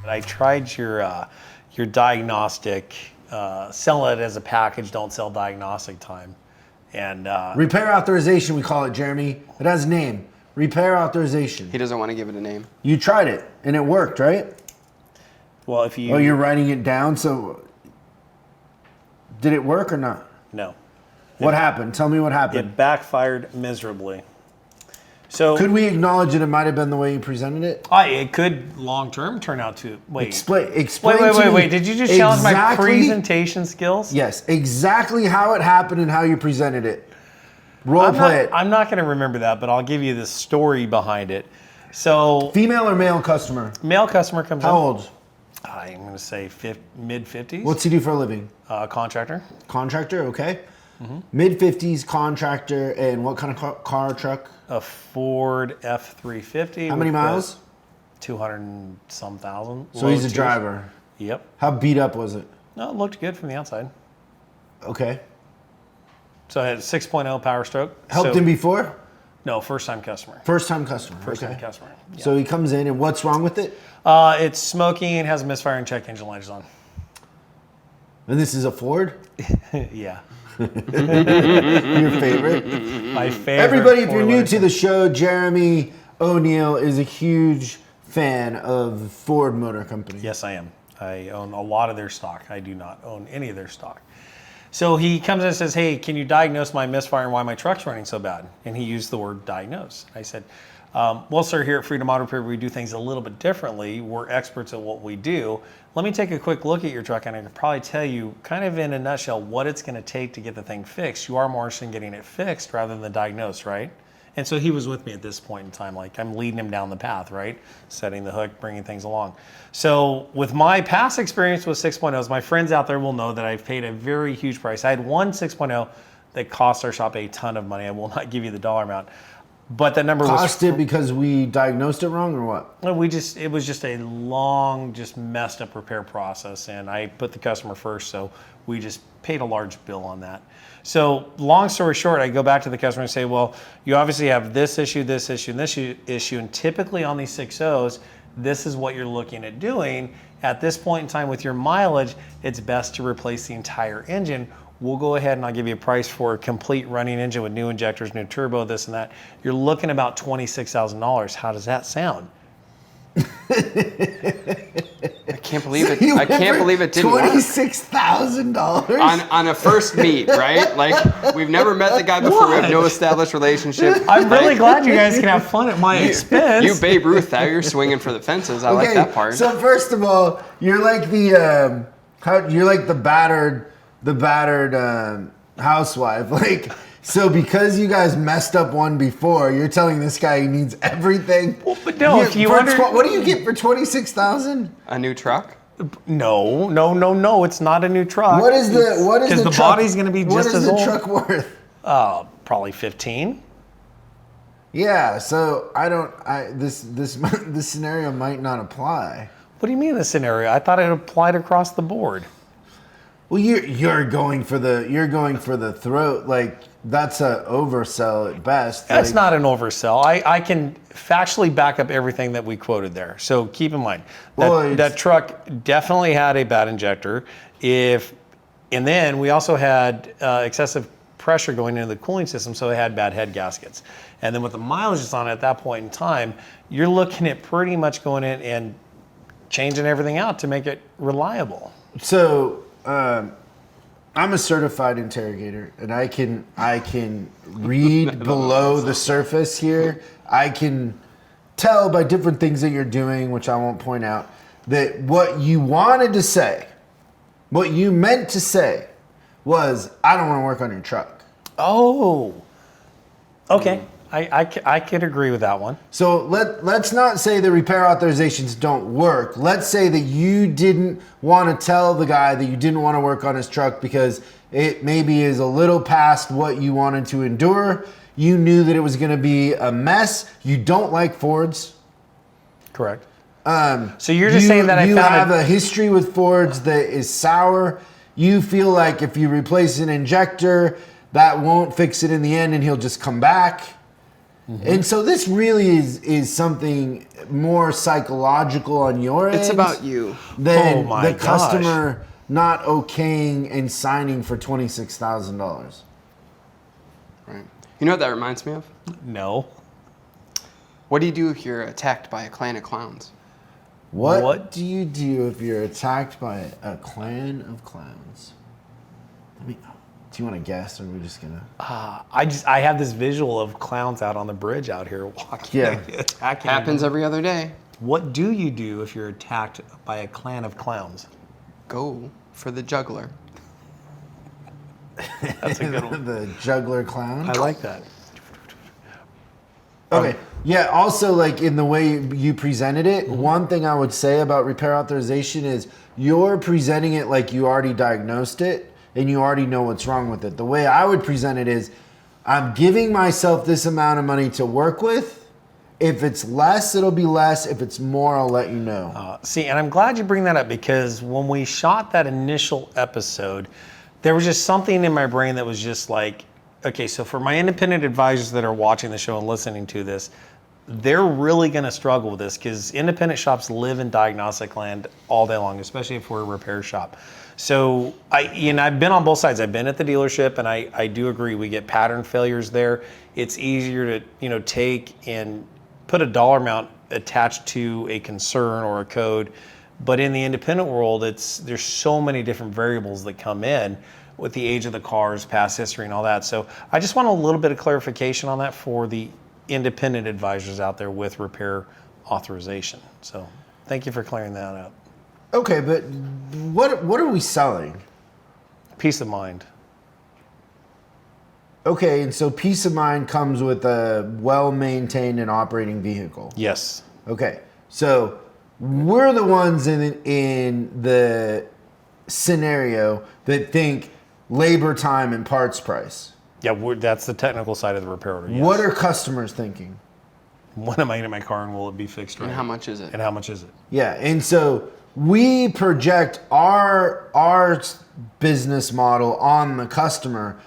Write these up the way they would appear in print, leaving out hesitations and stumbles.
I tried your diagnostic, sell it as a package, don't sell diagnostic time. And repair authorization, we call it, Jeremy. It has a name. Repair authorization. He doesn't want to give it a name. You tried it and it worked, right? Well, if you... Oh, you're writing it down, so... Did it work or not? No. What happened? Tell me what happened. It backfired miserably. So could we acknowledge that it might have been the way you presented it? It could long-term turn out to... Explain Wait. Did you just challenge my presentation skills? Yes, exactly how it happened and how you presented it. Play it. I'm not going to remember that, but I'll give you the story behind it. So... Female or male customer? Male customer comes in. How old? I'm going to say mid-50s. What's he do for a living? Contractor. Contractor, okay. Mm-hmm. Mid-50s contractor, and what kind of car truck? A Ford F-350. How many miles? 200 and some thousand. So he's a driver. Yep. How beat up was it? No, it looked good from the outside. Okay. So I had a 6.0 Power Stroke. Helped him before? No, first-time customer. First-time customer. First-time customer. Yeah. So he comes in, and what's wrong with it? It's smoking and has a misfiring check engine lights on. And this is a Ford? Yeah. Your favorite? My favorite. Everybody, if you're new to the show, Jeremy O'Neill is a huge fan of Ford Motor Company. Yes, I am. I own a lot of their stock. I do not own any of their stock. So he comes in and says, hey, can you diagnose my misfire and why my truck's running so bad? And he used the word diagnose. I said, well, sir, here at Freedom Auto Repair, we do things a little bit differently. We're experts at what we do. Let me take a quick look at your truck, and I can probably tell you kind of in a nutshell what it's going to take to get the thing fixed. You are more interested in getting it fixed rather than diagnosed, right? And so he was with me at this point in time. Like, I'm leading him down the path, right? Setting the hook, bringing things along. So with my past experience with 6.0s, my friends out there will know that I've paid a very huge price. I had one 6.0 that cost our shop a ton of money. I will not give you the dollar amount. But that number cost it because we diagnosed it wrong or what? It was just a long, just messed up repair process, and I put the customer first, so we just paid a large bill on that. So long story short, I go back to the customer and say, well, you obviously have this issue, and this issue, and typically on these 6.0s, this is what you're looking at doing. At this point in time with your mileage, it's best to replace the entire engine. We'll go ahead and I'll give you a price for a complete running engine with new injectors, new turbo, this and that. You're looking about $26,000. How does that sound? I can't believe it. I can't believe it didn't work. $26,000 on a first meet, right? Like, we've never met the guy before. We have no established relationship. I'm really glad you guys can have fun at my expense. You Babe Ruth out, you're swinging for the fences. I like that part. So first of all, you're like the battered housewife. Like, so because you guys messed up one before, you're telling this guy he needs everything. Well, but no, if you what do you get for $26,000? A new truck? No. It's not a new truck. What is the because the body's going to be just as old. What is the truck worth? Probably 15. Yeah. So this scenario might not apply. What do you mean the scenario? I thought it applied across the board. Well, you're going for the throat. Like, that's a oversell at best. That's not an oversell. I can factually back up everything that we quoted there. So keep in mind that truck definitely had a bad injector. And then we also had excessive pressure going into the cooling system, so it had bad head gaskets. And then with the mileage that's on it at that point in time, you're looking at pretty much going in and changing everything out to make it reliable. So. I'm a certified interrogator, and I can read below the surface here. I can tell by different things that you're doing, which I won't point out, that what you wanted to say, what you meant to say, was, I don't want to work on your truck. Oh, okay. I could agree with that one. So let's not say the repair authorizations don't work. Let's say that you didn't want to tell the guy that you didn't want to work on his truck because it maybe is a little past what you wanted to endure. You knew that it was going to be a mess. You don't like Fords. Correct. So you're just saying that you have a history with Fords that is sour. You feel like if you replace an injector, that won't fix it in the end and he'll just come back. And so this really is something more psychological on your end. It's about you. Than Oh my the customer not okaying and signing for $26,000. Right. You know what that reminds me of? No. What do you do if you're attacked by a clan of clowns? What do you do if you're attacked by a clan of clowns? Do you want to guess, or are we just gonna? I have this visual of clowns out on the bridge out here walking. Yeah. Attacking. Happens every other day. What do you do if you're attacked by a clan of clowns? Go for the juggler. That's a good one. The juggler clown. I like that. Okay. Yeah. Also, like in the way you presented it, one thing I would say about repair authorization is you're presenting it like you already diagnosed it and you already know what's wrong with it. The way I would present it is, I'm giving myself this amount of money to work with. If it's less, it'll be less. If it's more, I'll let you know. See, and I'm glad you bring that up, because when we shot that initial episode, there was just something in my brain that was just like, okay, so for my independent advisors that are watching the show and listening to this, they're really going to struggle with this, because independent shops live in diagnostic land all day long, especially if we're a repair shop. So I've been on both sides. I've been at the dealership, and I do agree we get pattern failures there. It's easier to take and put a dollar amount attached to a concern or a code, but in the independent world, there's so many different variables that come in with the age of the cars, past history, and all that. So I just want a little bit of clarification on that for the independent advisors out there with repair authorization. So thank you for clearing that up. Okay, but what are we selling? Peace of mind. Okay, and so peace of mind comes with a well-maintained and operating vehicle. Yes. Okay, so we're the ones in the scenario that think labor time and parts price. Yeah, that's the technical side of the repair order. Yes. What are customers thinking? When am I in my car, and will it be fixed right? And how much is it? And how much is it? Yeah, and so we project our business model on the customer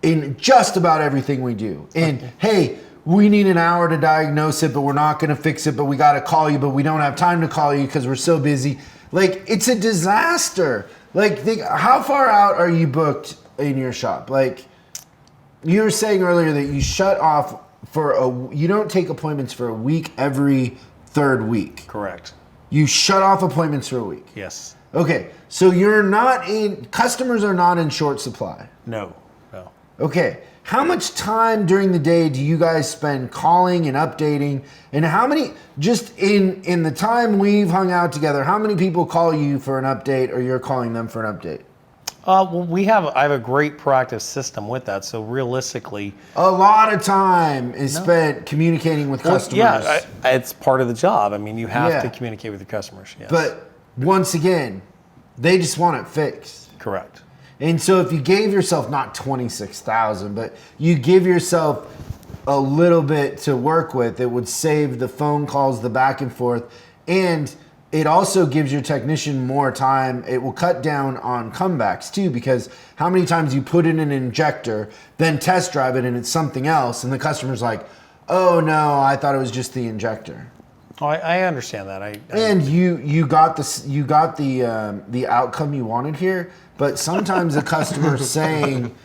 in just about everything we do. And hey, we need an hour to diagnose it, but we're not going to fix it, but we got to call you, but we don't have time to call you because we're so busy. Like, it's a disaster. Like, think, how far out are you booked in your shop? Like, you were saying earlier that you shut off you don't take appointments for a week every third week. Correct. You shut off appointments for a week. Yes. Okay, so customers are not in short supply. No. Okay, how much time during the day do you guys spend calling and updating? And how many, just in the time we've hung out together, how many people call you for an update, or you're calling them for an update? Well, I have a great proactive system with that. So realistically, a lot of time is spent communicating with customers. Yeah, it's part of the job. I mean, you have to communicate with your customers. Yes. But once again, they just want it fixed. Correct. And so if you gave yourself not 26,000, but you give yourself a little bit to work with, it would save the phone calls, the back and forth, and it also gives your technician more time. It will cut down on comebacks too, because how many times you put in an injector, then test drive it and it's something else, and the customer's like, oh no, I thought it was just the injector. Oh, I understand that. And you got the outcome you wanted here, but sometimes the customer saying,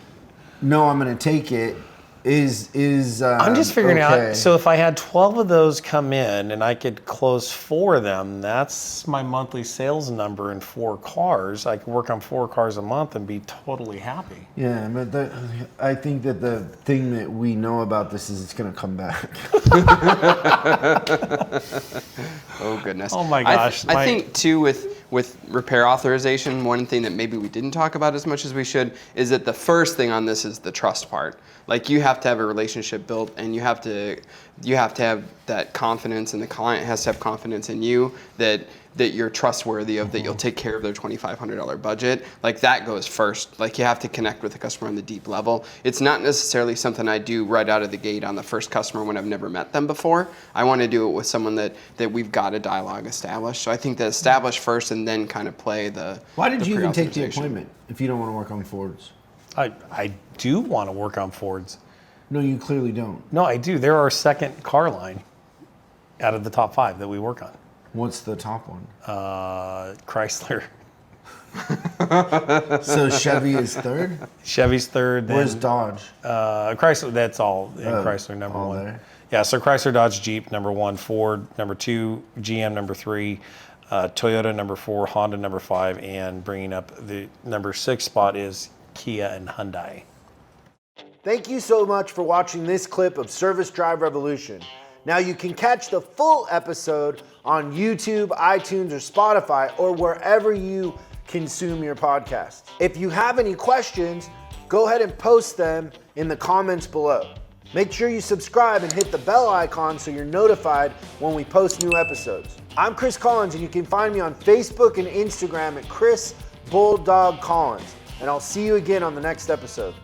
no, I'm going to take it is I'm just figuring out, so if I had 12 of those come in and I could close 4 of them, that's my monthly sales number in 4 cars. I could work on 4 cars a month and be totally happy. Yeah, but I think that the thing that we know about this is it's going to come back. Oh, goodness. Oh, my gosh. I think, too, with repair authorization, one thing that maybe we didn't talk about as much as we should is that the first thing on this is the trust part. Like, you have to have a relationship built, and you have to have that confidence, and the client has to have confidence in you that you're trustworthy of, that you'll take care of their $2,500 budget. Like, that goes first. Like, you have to connect with the customer on the deep level. It's not necessarily something I do right out of the gate on the first customer when I've never met them before. I want to do it with someone that we've got a dialogue established. So I think that establish first and then kind of play the Why did you even take the pre-authorization. appointment if you don't want to work on Fords? I do want to work on Fords. No, you clearly don't. No, I do. They're our second car line out of the top 5 that we work on. What's the top one? Chrysler. So Chevy is third? Chevy's third. Where's Dodge? Chrysler, that's all in Chrysler, number all 1. there? Yeah, so Chrysler, Dodge, Jeep, number 1, Ford, number 2, GM, number 3, Toyota, number 4, Honda, number 5, and bringing up the number 6 spot is Kia and Hyundai. Thank you so much for watching this clip of Service Drive Revolution. Now you can catch the full episode on YouTube, iTunes, or Spotify, or wherever you consume your podcasts. If you have any questions, go ahead and post them in the comments below. Make sure you subscribe and hit the bell icon so you're notified when we post new episodes. I'm Chris Collins, and you can find me on Facebook and Instagram at Chris Bulldog Collins. And I'll see you again on the next episode.